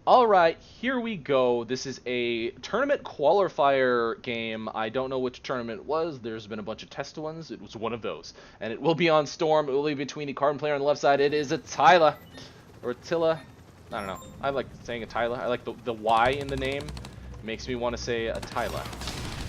Alright, here we go. This is a tournament qualifier game. I don't know which tournament it was. There's been a bunch of test ones. It was one of those. And it will be on Storm. It will be between the carbon player on the left side. It is Atyla. Or Atyla. I don't know. I like saying Atyla. I like the Y in the name. Makes me want to say Atyla.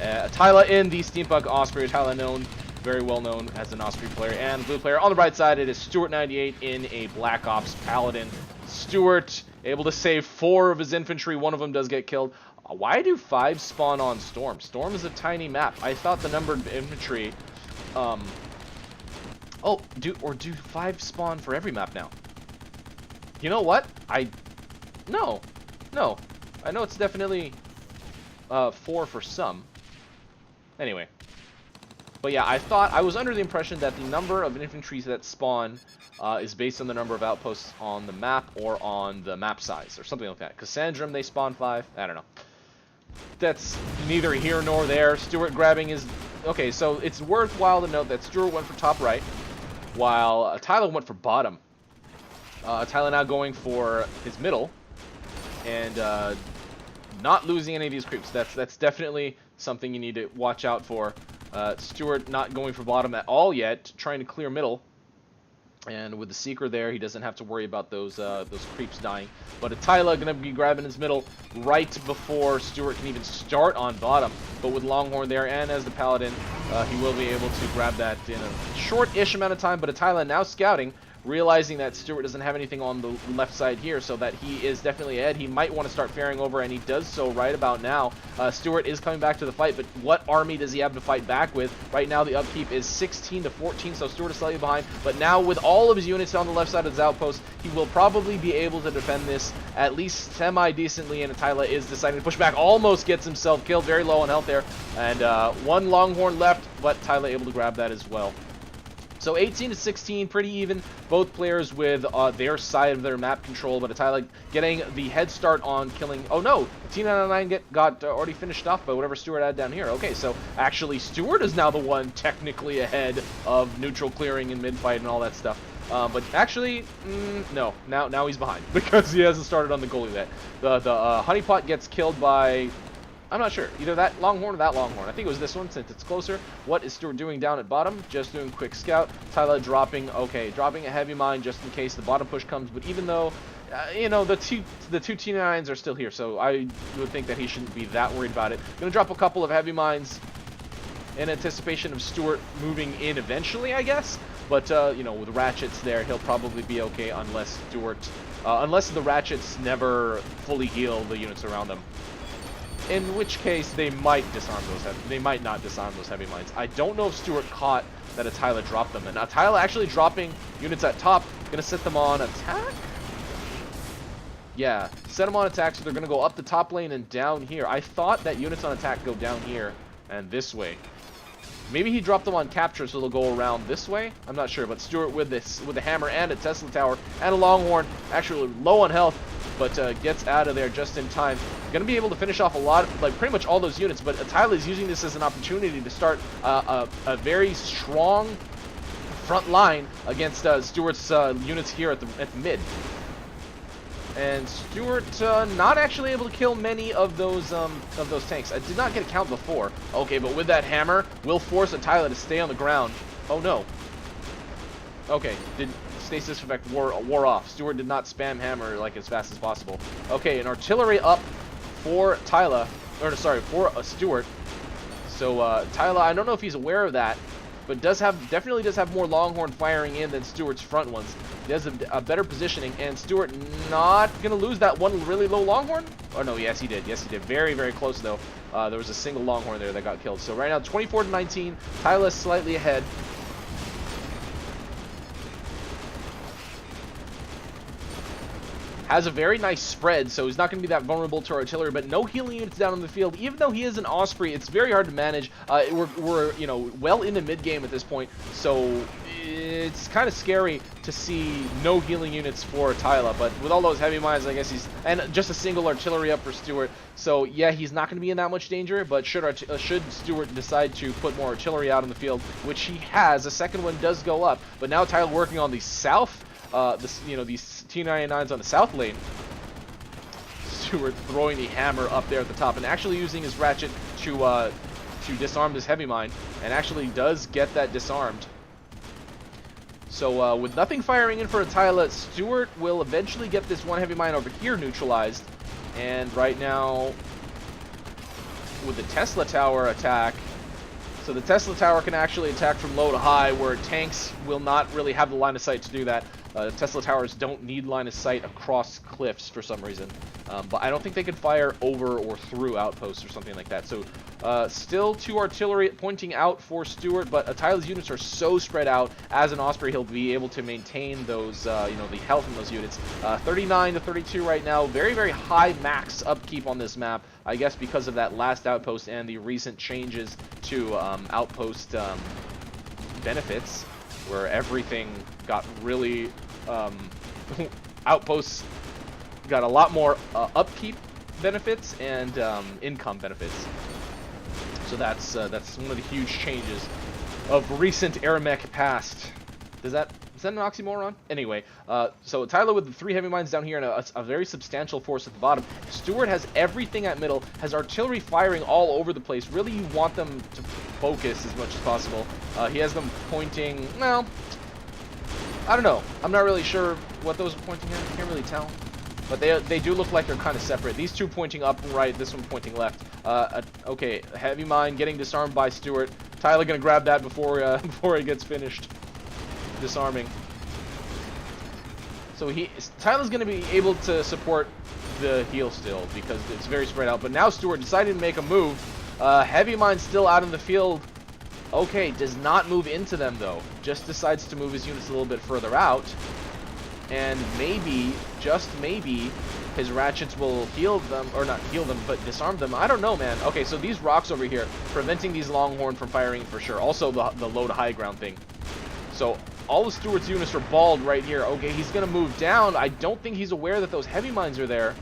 Atyla in the Steampunk Osprey. Atyla known, very well known as an Osprey player. And blue player on the right side, it is Stuart98 in a Black Ops Paladin. Stuart able to save 4 of his infantry. One of them does get killed. Why do 5 spawn on Storm? Storm is a tiny map. I thought the numbered infantry... do 5 spawn for every map now? You know what? No. I know it's definitely 4 for some. Anyway. But yeah, I was under the impression that the number of infantry that spawn is based on the number of outposts on the map or on the map size or something like that. Cassandrum, they spawn 5. I don't know. That's neither here nor there. Stuart grabbing his... Okay, so it's worthwhile to note that Stuart went for top right, while Atyla went for bottom. Atyla now going for his middle, and not losing any of these creeps. That's definitely something you need to watch out for. Stuart not going for bottom at all yet, trying to clear middle. And with the Seeker there, he doesn't have to worry about those creeps dying. But Atyla going to be grabbing his middle right before Stuart can even start on bottom. But with Longhorn there, and as the Paladin, he will be able to grab that in a short-ish amount of time. But Atyla now scouting, realizing that Stuart doesn't have anything on the left side here, so that he is definitely ahead. He might want to start faring over, and he does so right about now. Stuart is coming back to the fight, but what army does he have to fight back with? Right now, the upkeep is 16 to 14, so Stuart is slightly behind. But now, with all of his units on the left side of his outpost, he will probably be able to defend this at least semi-decently, and Atyla is deciding to push back. Almost gets himself killed, very low on health there. And one Longhorn left, but Atyla able to grab that as well. So 18 to 16, pretty even. Both players with their side of their map control, but Atyla getting the head start on killing... Oh no, T99 got already finished off by whatever Stuart had down here. Okay, so actually Stuart is now the one technically ahead of neutral clearing and mid-fight and all that stuff. But actually, no. Now he's behind because he hasn't started on the goalie yet. The honeypot gets killed by... I'm not sure. Either that Longhorn or that Longhorn. I think it was this one since it's closer. What is Stuart doing down at bottom? Just doing quick scout. Atyla dropping a heavy mine just in case the bottom push comes. But even though, you know, the two T9s are still here, so I would think that he shouldn't be that worried about it. Gonna drop a couple of heavy mines in anticipation of Stuart moving in eventually, I guess. But, you know, with ratchets there, he'll probably be okay unless unless the ratchets never fully heal the units around them. In which case, they might disarm those. They might not disarm those heavy mines. I don't know if Stuart caught that Atyla dropped them. And Atyla actually dropping units at top, gonna set them on attack. Yeah, set them on attack, so they're gonna go up the top lane and down here. I thought that units on attack go down here and this way. Maybe he dropped them on capture, so they'll go around this way. I'm not sure, but Stuart with the hammer and a Tesla tower and a Longhorn, actually low on health, but gets out of there just in time. Going to be able to finish off a lot, like pretty much all those units, but Atyla is using this as an opportunity to start a very strong front line against Stuart's units here at the mid. And Stuart not actually able to kill many of those tanks. I did not get a count before. Okay, but with that hammer, will force Atyla to stay on the ground. Oh no. Okay, stasis effect wore off. Stuart did not spam hammer like as fast as possible. Okay, an artillery up for Atyla, or sorry, for Stuart. So Atyla, I don't know if he's aware of that, but definitely does have more Longhorn firing in than Stuart's front ones. He has a better positioning, and Stuart not gonna lose that one really low Longhorn. Oh no, yes he did. Yes he did. Very, very close though. There was a single Longhorn there that got killed. So right now 24 to 19. Atyla slightly ahead. Has a very nice spread, so he's not going to be that vulnerable to artillery, but no healing units down on the field. Even though he is an Osprey, it's very hard to manage. We're you know, well into mid-game at this point, so it's kind of scary to see no healing units for Atyla, but with all those heavy mines, I guess and just a single artillery up for Stuart, so yeah, he's not going to be in that much danger, but should Stuart decide to put more artillery out on the field, which he has, a second one does go up, but now Atyla working on the south, these T99s on the south lane. Stuart throwing the hammer up there at the top and actually using his ratchet to disarm this heavy mine, and actually does get that disarmed. So with nothing firing in for Atyla, Stuart will eventually get this one heavy mine over here neutralized. And right now, with the Tesla Tower attack, so the Tesla Tower can actually attack from low to high, where tanks will not really have the line of sight to do that. Tesla Towers don't need line of sight across cliffs for some reason. But I don't think they could fire over or through outposts or something like that. So still 2 artillery pointing out for Stuart, but Atyla's units are so spread out. As an Osprey, he'll be able to maintain those, you know, the health in those units. 39 to 32 right now. Very, very high max upkeep on this map. I guess because of that last outpost and the recent changes to outpost benefits, where everything got really outposts got a lot more upkeep benefits and income benefits. So that's one of the huge changes of recent AirMech past. Is that an oxymoron? Anyway, so Atyla with the 3 heavy mines down here and a very substantial force at the bottom. Stuart has everything at middle, has artillery firing all over the place. Really, you want them to focus as much as possible. He has them pointing, well, I don't know. I'm not really sure what those are pointing at. I can't really tell. But they do look like they're kind of separate. These 2 pointing up and right, this one pointing left. Okay, heavy mine getting disarmed by Stuart. Atyla gonna grab that before before he gets finished disarming. So Atyla's gonna be able to support the heal still because it's very spread out. But now Stuart decided to make a move. Heavy mine still out in the field. Okay, does not move into them though. Just decides to move his units a little bit further out. And maybe, just maybe, his ratchets will heal them, or not heal them, but disarm them. I don't know, man. Okay, so these rocks over here, preventing these Longhorn from firing for sure. Also the low to high ground thing. So all of Stuart's units are balled right here. Okay, he's going to move down. I don't think he's aware that those heavy mines are there.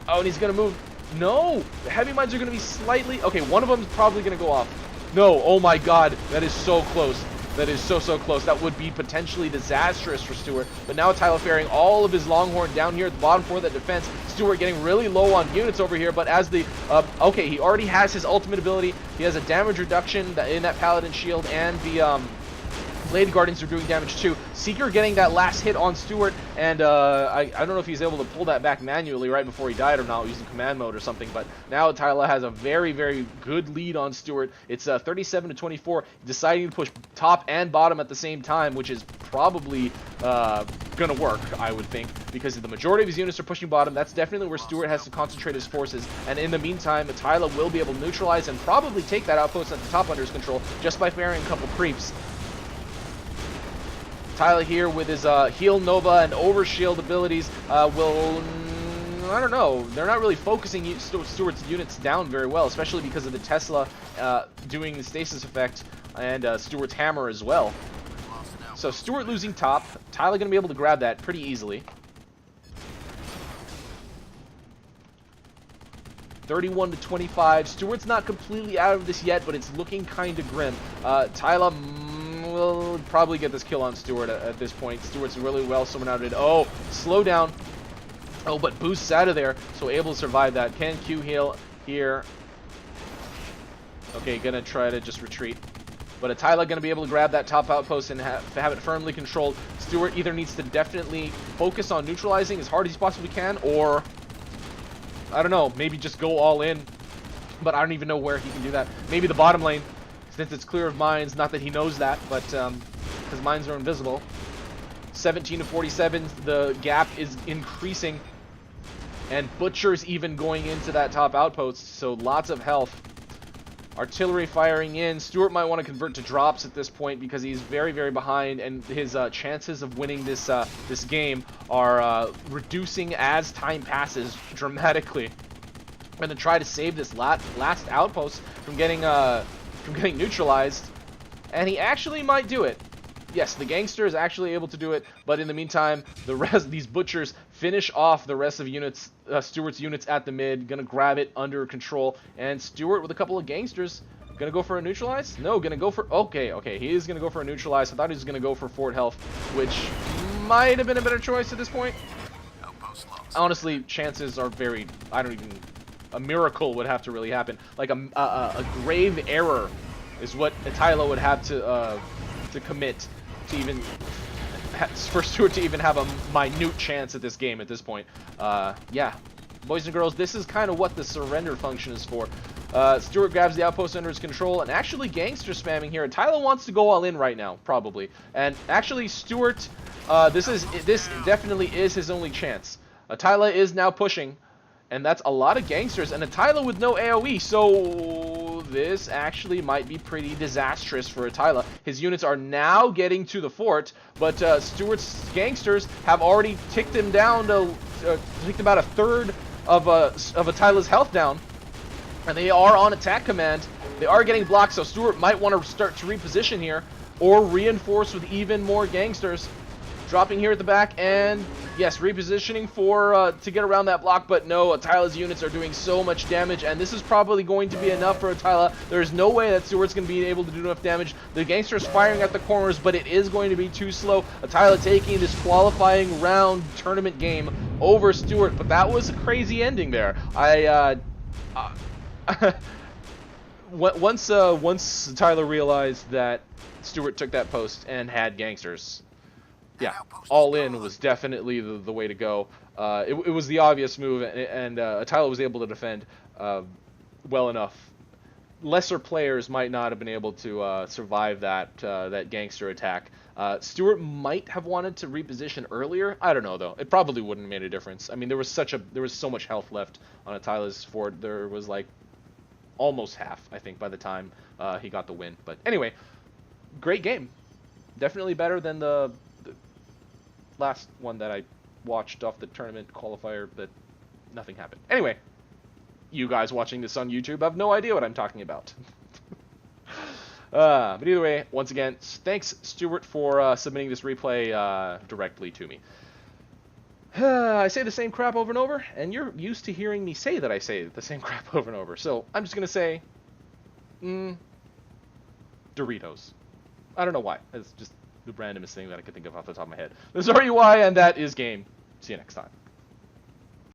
Oh, and he's going to move. No, the heavy mines are going to be slightly. Okay, one of them is probably going to go off. No, oh my god, that is so close. That is so close. That would be potentially disastrous for Stuart. But now Atyla firing all of his Longhorn down here at the bottom for that defense. Stuart getting really low on units over here, but as the okay, he already has his ultimate ability. He has a damage reduction in that Paladin shield, and the Blade Guardians are doing damage too. Seeker getting that last hit on Stuart, and I don't know if he's able to pull that back manually right before he died or not, using command mode or something, but now Atyla has a very, very good lead on Stuart. It's 37 to 24, deciding to push top and bottom at the same time, which is probably gonna work, I would think, because the majority of his units are pushing bottom. That's definitely where Stuart has to concentrate his forces, and in the meantime, Atyla will be able to neutralize and probably take that outpost at the top under his control just by firing a couple creeps. Atyla here with his Heal Nova and Overshield abilities will, I don't know, they're not really focusing Stuart's units down very well, especially because of the Tesla doing the stasis effect and Stuart's hammer as well. So Stuart losing top, Atyla going to be able to grab that pretty easily. 31 to 25. Stuart's not completely out of this yet, but it's looking kind of grim. Atyla will probably get this kill on Stuart at this point. Stuart's really well surrounded. Oh, slow down. Oh, but boosts out of there, so able to survive that. Can Q heal here? Okay, gonna try to just retreat. But Atyla gonna be able to grab that top outpost and have it firmly controlled. Stuart either needs to definitely focus on neutralizing as hard as he possibly can, or I don't know, maybe just go all in. But I don't even know where he can do that. Maybe the bottom lane, since it's clear of mines. Not that he knows that, but because mines are invisible. 17 to 47, the gap is increasing. And Butcher's even going into that top outpost, so lots of health. Artillery firing in. Stuart might want to convert to drops at this point because he's very, very behind, and his chances of winning this this game are reducing as time passes dramatically. I'm going to try to save this last outpost from getting neutralized, and he actually might do it. Yes, the gangster is actually able to do it, but in the meantime, the rest these butchers finish off the rest of units, Stuart's units at the mid, gonna grab it under control, and Stuart with a couple of gangsters, gonna go for a neutralize? No, gonna go for, okay, he is gonna go for a neutralize. I thought he was gonna go for fort health, which might have been a better choice at this point. Outpost lost. honestly, chances are very, I don't even, a miracle would have to really happen. Like a grave error is what Atyla would have to commit to even, for Stuart to even have a minute chance at this game at this point. Yeah, boys and girls, this is kind of what the surrender function is for. Stuart grabs the outpost under his control, and actually gangster spamming here. Atyla wants to go all in right now, probably. And actually, Stuart, this definitely is his only chance. Atyla is now pushing, and that's a lot of gangsters, and Atyla with no AoE, so this actually might be pretty disastrous for Atyla. His units are now getting to the fort, but Stuart's gangsters have already ticked him down to, ticked about a third of Atyla's health down. And they are on attack command. They are getting blocked, so Stuart might want to start to reposition here or reinforce with even more gangsters. Dropping here at the back, and yes, repositioning for to get around that block, but no, Atyla's units are doing so much damage, and this is probably going to be enough for Atyla. There's no way that Stuart's going to be able to do enough damage. The gangster's firing at the corners, but it is going to be too slow. Atyla taking this qualifying round tournament game over Stuart, but that was a crazy ending there. Once Atyla realized that Stuart took that post and had gangsters, yeah, all in was definitely the way to go. It was the obvious move, and Atyla was able to defend well enough. Lesser players might not have been able to survive that gangster attack. Stuart might have wanted to reposition earlier. I don't know though. It probably wouldn't have made a difference. I mean, there was so much health left on Atyla's fort. There was like almost half, I think, by the time he got the win. But anyway, great game. Definitely better than the last one that I watched off the tournament qualifier, but nothing happened. Anyway, you guys watching this on YouTube have no idea what I'm talking about. But either way, once again, thanks, Stuart, for submitting this replay directly to me. I say the same crap over and over, and you're used to hearing me say that I say the same crap over and over. So I'm just going to say, Doritos. I don't know why. It's just the randomest thing that I could think of off the top of my head. This is RUI, and that is game. See you next time.